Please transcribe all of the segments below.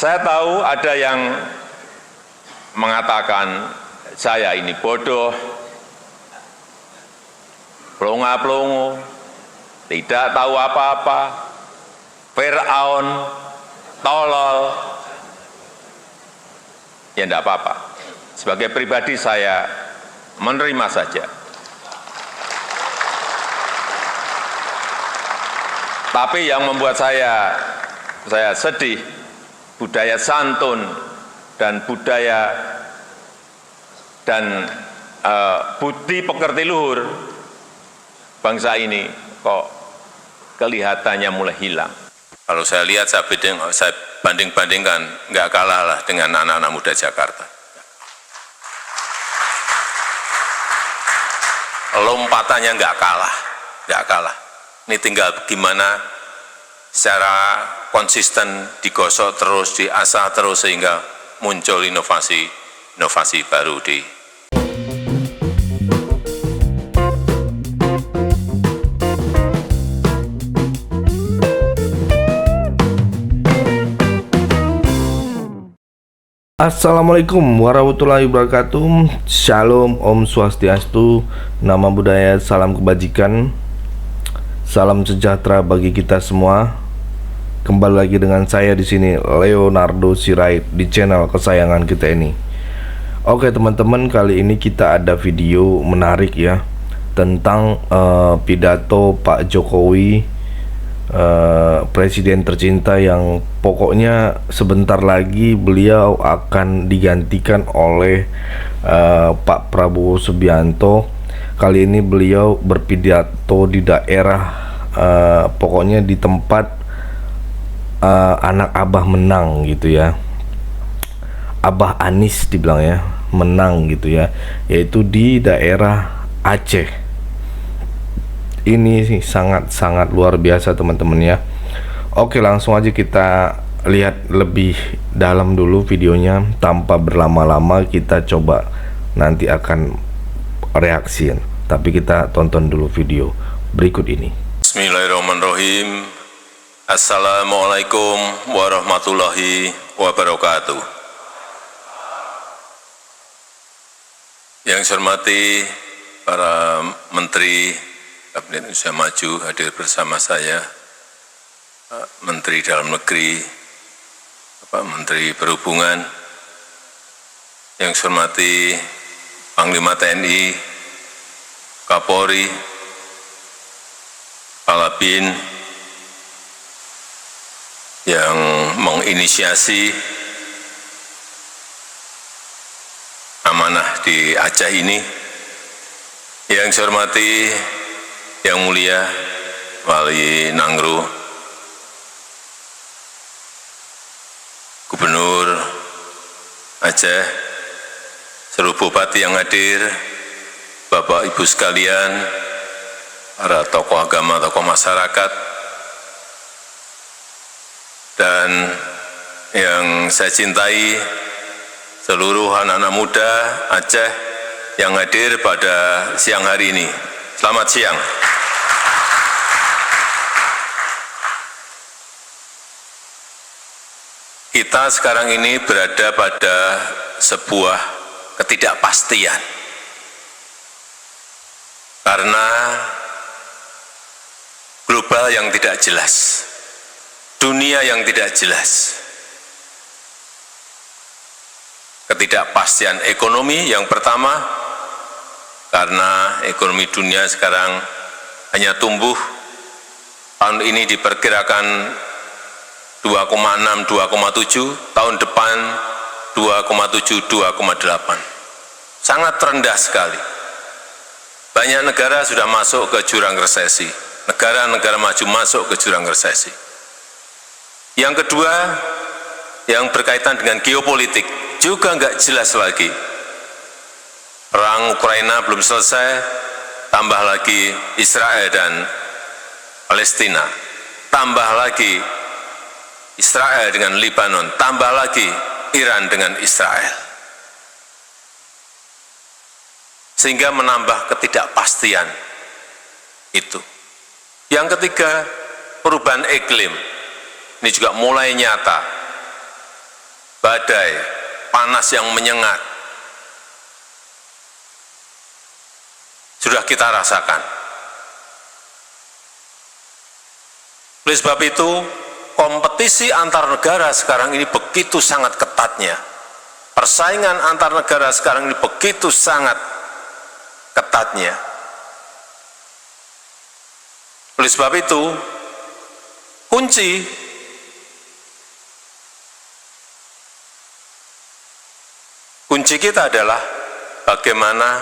Saya tahu ada yang mengatakan saya ini bodoh, pelongo-pelongo, tidak tahu apa-apa, Fir'aun, tolol. Ya enggak apa-apa. Sebagai pribadi saya menerima saja. Tapi yang membuat saya sedih, budaya santun dan budaya dan budi pekerti luhur bangsa ini kok kelihatannya mulai hilang. Kalau saya lihat, saya banding-bandingkan, nggak kalah lah dengan anak-anak muda Jakarta. Lompatannya nggak kalah. Ini tinggal gimana secara konsisten digosok terus, diasah terus sehingga muncul inovasi baru di Assalamualaikum warahmatullahi wabarakatuh. Shalom, Om Swastiastu, nama budaya, salam kebajikan, salam sejahtera bagi kita semua. Kembali lagi dengan saya di sini, Leonardo Sirait, di channel kesayangan kita ini. Oke teman-teman, kali ini kita ada video menarik ya, tentang pidato Pak Jokowi, Presiden tercinta, yang pokoknya sebentar lagi beliau akan digantikan oleh Pak Prabowo Subianto. Kali ini beliau berpidato di daerah, pokoknya di tempat anak Abah menang gitu ya, Abah Anies dibilang ya, menang gitu ya, yaitu di daerah Aceh. Ini sih sangat luar biasa teman-teman ya. Oke, langsung aja kita lihat lebih dalam dulu videonya. Tanpa berlama-lama kita coba nanti akan reaksiin, tapi kita tonton dulu video berikut ini. Bismillahirrahmanirrahim. Assalamualaikum warahmatullahi wabarakatuh. Yang saya hormati para menteri Kabinet Indonesia Maju hadir bersama saya, Pak Menteri Dalam Negeri, Pak Menteri Perhubungan, yang saya hormati Panglima TNI, Kapolri, Kepala BIN, yang menginisiasi amanah di Aceh ini, yang saya hormati Yang Mulia Wali Nangro, Gubernur Aceh, seluruh bupati yang hadir, Bapak Ibu sekalian, para tokoh agama, tokoh masyarakat, dan yang saya cintai, seluruh anak-anak muda Aceh yang hadir pada siang hari ini. Selamat siang. Kita sekarang ini berada pada sebuah ketidakpastian, karena global yang tidak jelas, dunia yang tidak jelas, ketidakpastian ekonomi yang pertama, karena ekonomi dunia sekarang hanya tumbuh, tahun ini diperkirakan 2,6, 2,7, tahun depan 2,7, 2,8. Sangat rendah sekali. Banyak negara sudah masuk ke jurang resesi. Negara-negara maju masuk ke jurang resesi. Yang kedua, yang berkaitan dengan geopolitik, juga nggak jelas lagi. Perang Ukraina belum selesai, tambah lagi Israel dan Palestina, tambah lagi Israel dengan Lebanon, tambah lagi Iran dengan Israel. Sehingga menambah ketidakpastian itu. Yang ketiga, perubahan iklim. Ini juga mulai nyata. badai, panas yang menyengat, sudah kita rasakan. Oleh sebab itu, kompetisi antar negara sekarang ini begitu sangat ketatnya. Persaingan antar negara sekarang ini begitu sangat ketatnya. Oleh sebab itu, kunci kita adalah bagaimana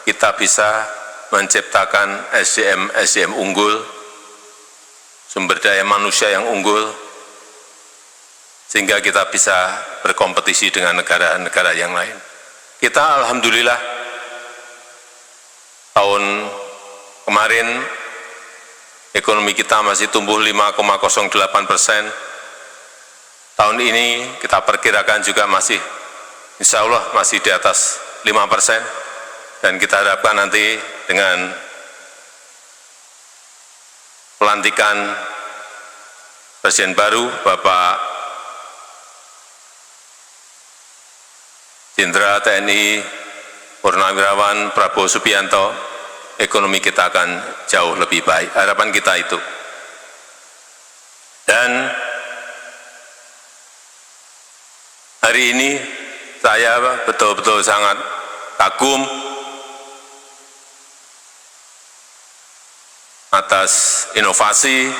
kita bisa menciptakan SDM unggul, sumber daya manusia yang unggul, sehingga kita bisa berkompetisi dengan negara-negara yang lain. Kita alhamdulillah tahun kemarin ekonomi kita masih tumbuh 5,08%. Tahun ini kita perkirakan juga masih, insya Allah masih di atas 5%. Dan kita harapkan nanti dengan pelantikan Presiden baru, Bapak Jenderal TNI Purnawirawan Prabowo Subianto, ekonomi kita akan jauh lebih baik. Harapan kita itu. Dan hari ini saya betul-betul sangat kagum atas inovasi,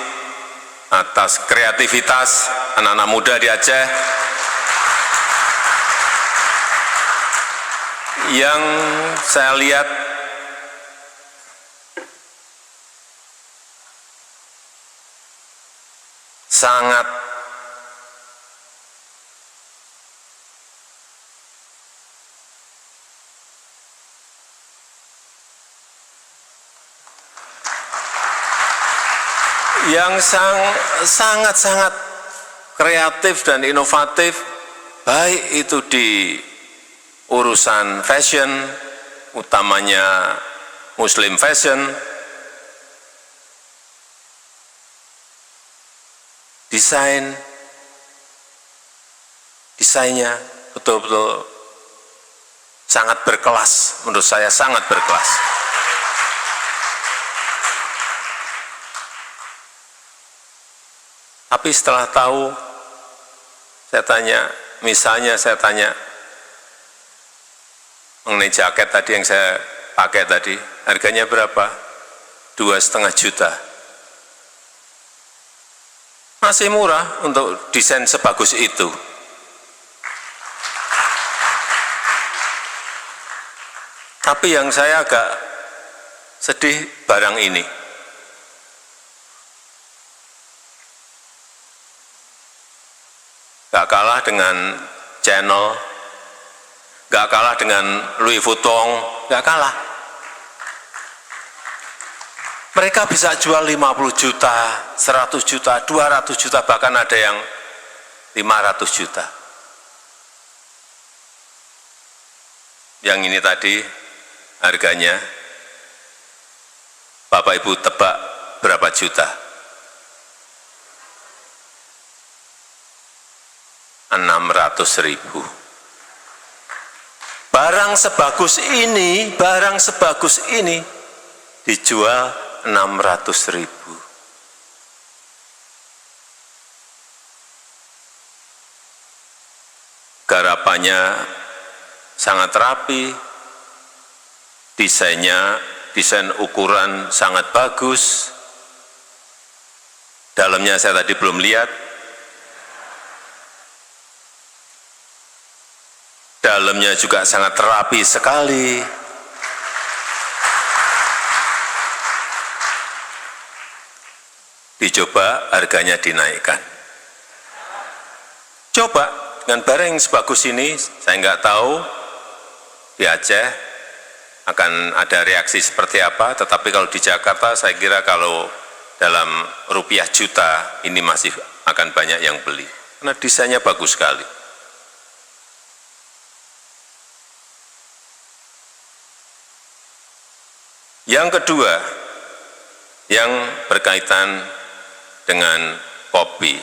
atas kreativitas anak-anak muda di Aceh yang saya lihat sangat sangat kreatif dan inovatif, baik itu di urusan fashion, utamanya Muslim fashion, desainnya betul-betul sangat berkelas, menurut saya sangat berkelas. Tapi setelah tahu, saya tanya, misalnya saya tanya mengenai jaket tadi yang saya pakai tadi, harganya berapa? 2,5 juta. Masih murah untuk desain sebagus itu. Tapi yang saya agak sedih barang ini. Gak kalah dengan Chanel, gak kalah dengan Louis Vuitton, gak kalah. Mereka bisa jual 50 juta, 100 juta, 200 juta, bahkan ada yang 500 juta. Yang ini tadi harganya, Bapak Ibu tebak berapa juta? 600.000. Barang sebagus ini dijual 600.000. Garapannya sangat rapi, desain ukuran sangat bagus. Dalamnya saya tadi belum lihat. Dalamnya juga sangat rapi sekali. Dicoba harganya dinaikkan. Coba dengan barang yang sebagus ini, saya nggak tahu di Aceh akan ada reaksi seperti apa, tetapi kalau di Jakarta saya kira kalau dalam rupiah juta ini masih akan banyak yang beli. Karena desainnya bagus sekali. Yang kedua, yang berkaitan dengan kopi,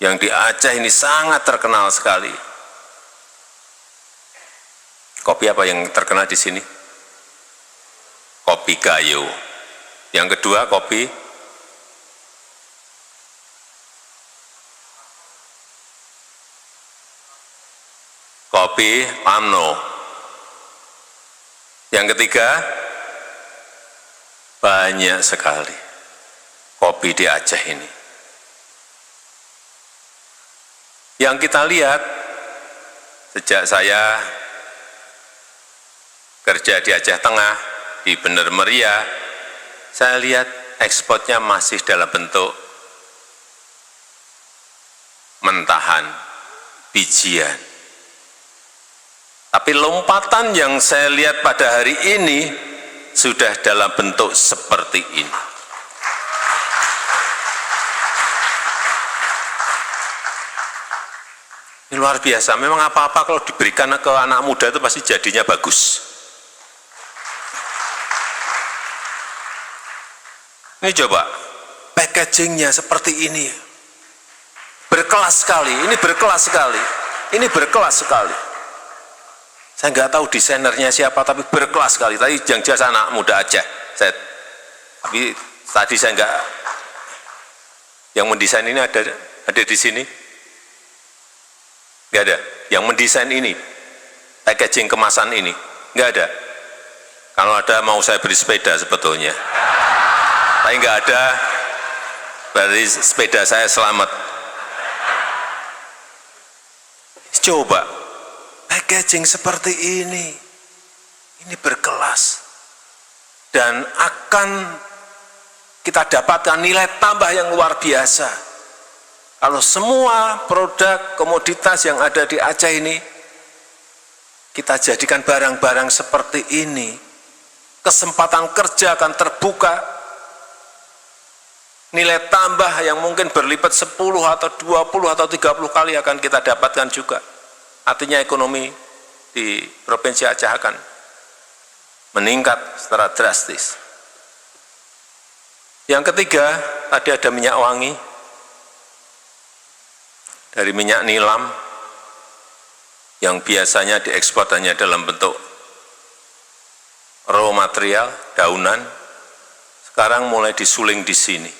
yang di Aceh ini sangat terkenal sekali. Kopi apa yang terkenal di sini? Kopi Gayo. Yang kedua kopi Pamno. Yang ketiga, banyak sekali kopi di Aceh ini. Yang kita lihat, sejak saya kerja di Aceh Tengah, di Bener Meriah, saya lihat ekspornya masih dalam bentuk mentahan, bijian. Tapi lompatan yang saya lihat pada hari ini sudah dalam bentuk seperti ini. Ini luar biasa, memang apa-apa kalau diberikan ke anak muda itu pasti jadinya bagus. Ini coba, packagingnya seperti ini. Berkelas sekali, ini berkelas sekali. Ini berkelas sekali. Saya nggak tahu desainernya siapa, tapi berkelas sekali. Tadi yang jelas anak muda Aceh. Tapi tadi saya nggak, yang mendesain ini ada di sini? Nggak ada. Yang mendesain ini, packaging kemasan ini, nggak ada. Kalau ada mau saya beri sepeda sebetulnya. Tapi nggak ada, berarti sepeda saya selamat. Coba, packaging seperti ini berkelas. Dan akan kita dapatkan nilai tambah yang luar biasa. Kalau semua produk komoditas yang ada di Aceh ini, kita jadikan barang-barang seperti ini, kesempatan kerja akan terbuka, nilai tambah yang mungkin berlipat 10 atau 20 atau 30 kali akan kita dapatkan juga. Artinya ekonomi di Provinsi Aceh akan meningkat secara drastis. Yang ketiga, tadi ada minyak wangi, dari minyak nilam, yang biasanya diekspor hanya dalam bentuk raw material, daunan, sekarang mulai disuling di sini,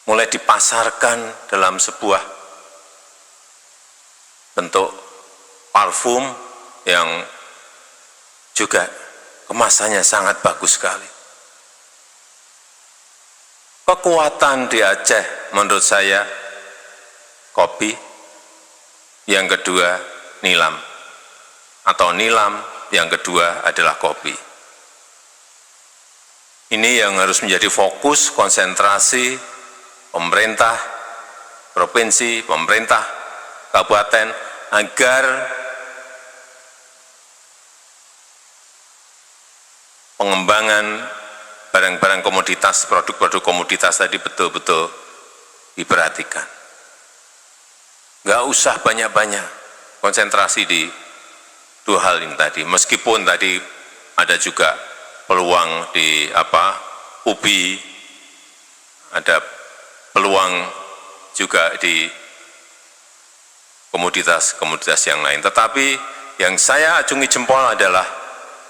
mulai dipasarkan dalam sebuah bentuk parfum yang juga kemasannya sangat bagus sekali. Kekuatan di Aceh menurut saya kopi, yang kedua nilam, atau nilam, yang kedua adalah kopi. Ini yang harus menjadi fokus konsentrasi pemerintah provinsi, pemerintah kabupaten, agar pengembangan barang-barang komoditas, produk-produk komoditas tadi betul-betul diperhatikan. Nggak usah banyak-banyak, konsentrasi di dua hal ini tadi. Meskipun tadi ada juga peluang di ubi, ada peluang juga di komoditas-komoditas yang lain. Tetapi yang saya acungi jempol adalah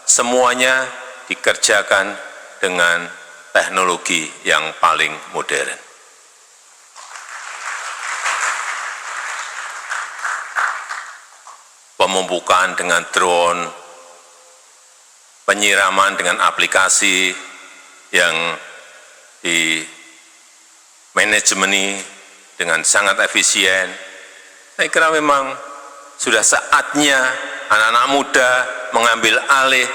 semuanya dikerjakan dengan teknologi yang paling modern. Pemupukan dengan drone, penyiraman dengan aplikasi yang di manajemen dengan sangat efisien. Saya kira memang sudah saatnya anak-anak muda mengambil alih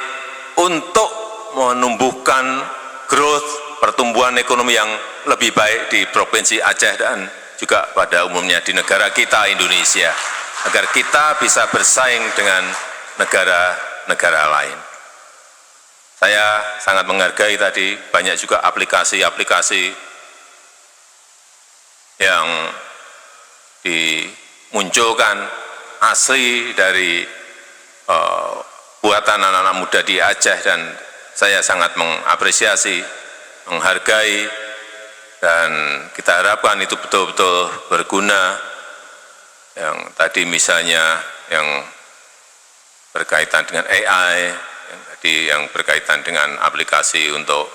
untuk menumbuhkan growth, pertumbuhan ekonomi yang lebih baik di Provinsi Aceh dan juga pada umumnya di negara kita Indonesia, agar kita bisa bersaing dengan negara-negara lain. Saya sangat menghargai tadi banyak juga aplikasi-aplikasi yang dimunculkan asli dari buatan anak-anak muda di Aceh, dan saya sangat mengapresiasi, menghargai dan kita harapkan itu betul-betul berguna. Yang tadi misalnya yang berkaitan dengan AI, yang berkaitan dengan aplikasi untuk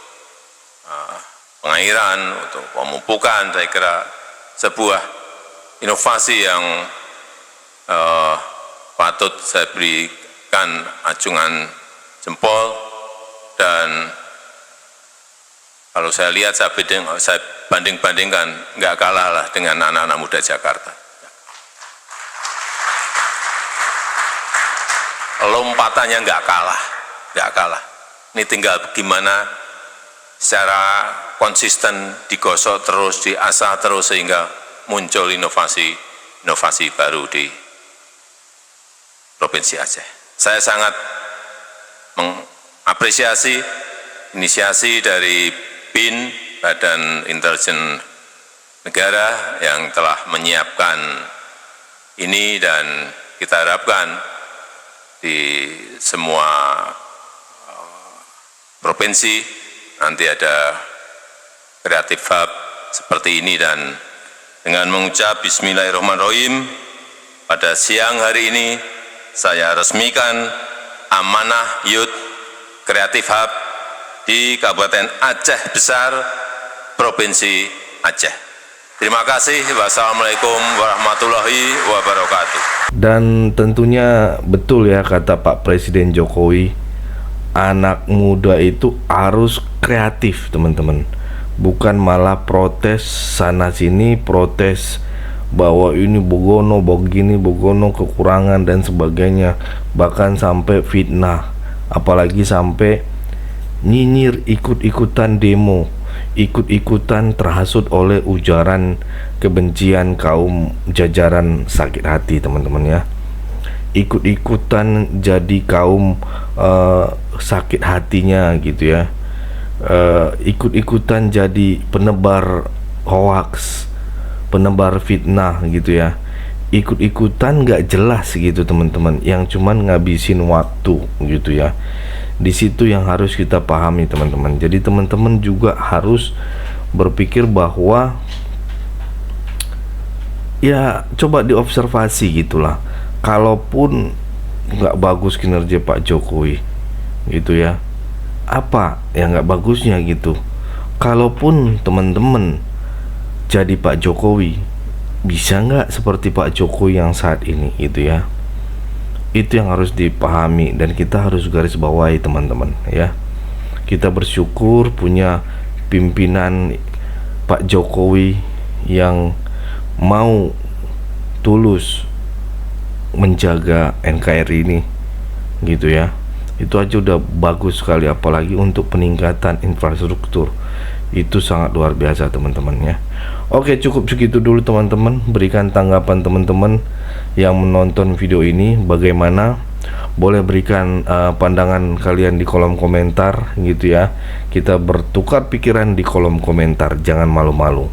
pengairan, untuk pemupukan, saya kira sebuah inovasi yang patut saya berikan acungan jempol. Dan kalau saya lihat, saya banding-bandingkan, nggak kalah lah dengan anak-anak muda Jakarta. Lompatannya nggak kalah. Ini tinggal gimana secara konsisten digosok terus, diasah terus sehingga muncul inovasi baru di Provinsi Aceh. Saya sangat mengapresiasi inisiasi dari BIN, Badan Intelijen Negara, yang telah menyiapkan ini, dan kita harapkan di semua provinsi nanti ada Creative Hub seperti ini. Dan dengan mengucap Bismillahirrahmanirrahim, pada siang hari ini saya resmikan amanah Youth Creative Hub di Kabupaten Aceh Besar, Provinsi Aceh. Terima kasih. Wassalamualaikum warahmatullahi wabarakatuh. Dan tentunya betul ya kata Pak Presiden Jokowi, anak muda itu harus kreatif, teman-teman. Bukan malah protes sana sini, protes bahwa ini bogono, begini bogono, kekurangan dan sebagainya, bahkan sampai fitnah, apalagi sampai nyinyir, ikut-ikutan demo, ikut-ikutan terhasut oleh ujaran kebencian kaum jajaran sakit hati, teman-teman ya. Ikut-ikutan jadi kaum sakit hatinya gitu ya. Ikut-ikutan jadi penebar hoaks, penebar fitnah gitu ya. Ikut-ikutan gak jelas gitu, teman-teman, yang cuman ngabisin waktu gitu ya. Di situ yang harus kita pahami, teman-teman. Jadi teman-teman juga harus berpikir bahwa ya coba diobservasi gitulah. Kalaupun nggak bagus kinerja Pak Jokowi gitu ya, apa yang nggak bagusnya gitu. Kalaupun teman-teman jadi Pak Jokowi, bisa nggak seperti Pak Jokowi yang saat ini gitu ya. Itu yang harus dipahami dan kita harus garis bawahi, teman-teman ya. Kita bersyukur punya pimpinan Pak Jokowi yang mau tulus menjaga NKRI ini gitu ya. Itu aja udah bagus sekali, apalagi untuk peningkatan infrastruktur. Itu sangat luar biasa, teman-teman ya. Oke, cukup segitu dulu, teman-teman. Berikan tanggapan teman-teman yang menonton video ini bagaimana. Boleh berikan pandangan kalian di kolom komentar gitu ya. Kita bertukar pikiran di kolom komentar, jangan malu-malu.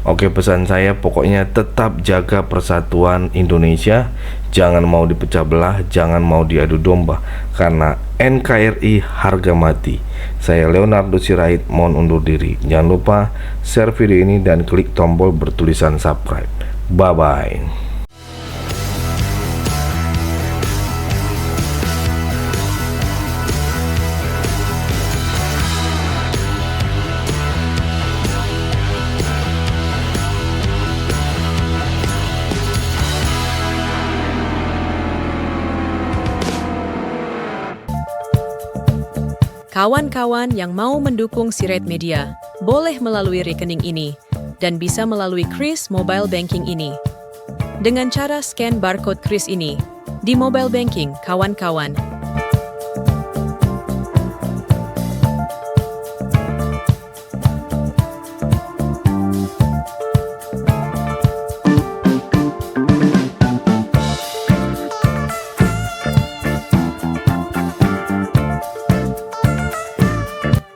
Oke, pesan saya pokoknya tetap jaga persatuan Indonesia. Jangan mau dipecah belah, jangan mau diadu domba, karena NKRI harga mati. Saya Leonardo Sirait, mohon undur diri. Jangan lupa share video ini dan klik tombol bertulisan subscribe. Bye-bye. Kawan-kawan yang mau mendukung Sirait Media, boleh melalui rekening ini, dan bisa melalui Kris Mobile Banking ini. Dengan cara scan barcode Kris ini, di mobile banking, kawan-kawan.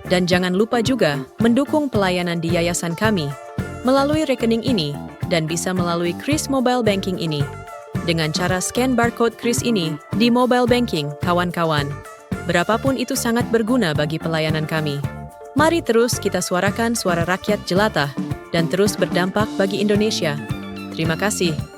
Dan jangan lupa juga mendukung pelayanan di yayasan kami melalui rekening ini dan bisa melalui Kris Mobile Banking ini. Dengan cara scan barcode Kris ini di mobile banking, kawan-kawan. Berapapun itu sangat berguna bagi pelayanan kami. Mari terus kita suarakan suara rakyat jelata. dan terus berdampak bagi Indonesia. Terima kasih.